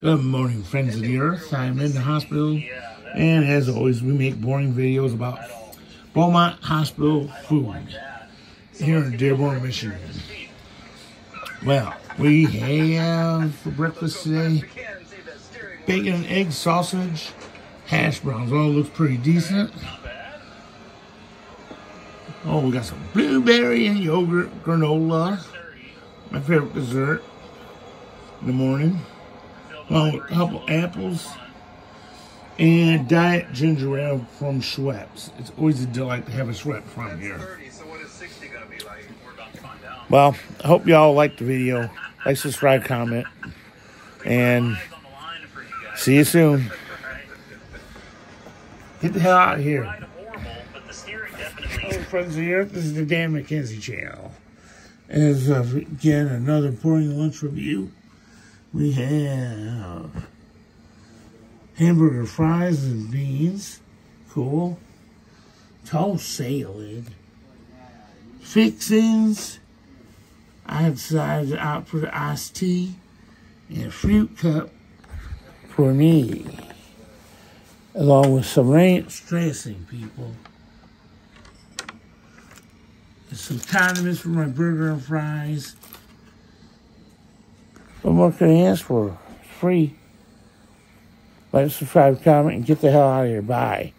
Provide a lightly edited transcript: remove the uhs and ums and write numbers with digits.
Good morning, friends of the earth. I'm in the hospital, and as always, we make boring videos about BEAUMOUNT Hospital food here in Dearborn, Michigan. Well, we have for breakfast today bacon and egg sausage, hash browns. All looks pretty decent. Oh, we got some blueberry and yogurt granola, my favorite dessert in the morning. Along with a couple apples and diet ginger ale from Schweppes. It's always a delight to have a Schweppes from here. Well, I hope y'all liked the video. Like, subscribe, comment, and see you soon. Get the hell out of here. Hello, friends of the earth. This is the Dan McKenzie channel. As again, another boring lunch review. We have hamburger fries and beans. Cool. Toast salad. Fixings. I decided to opt for the iced tea. And a fruit cup for me. Along with some ranch dressing, people. And some condiments for my burger and fries. What more can I ask for? It's free. Like, subscribe, comment, and get the hell out of here. Bye.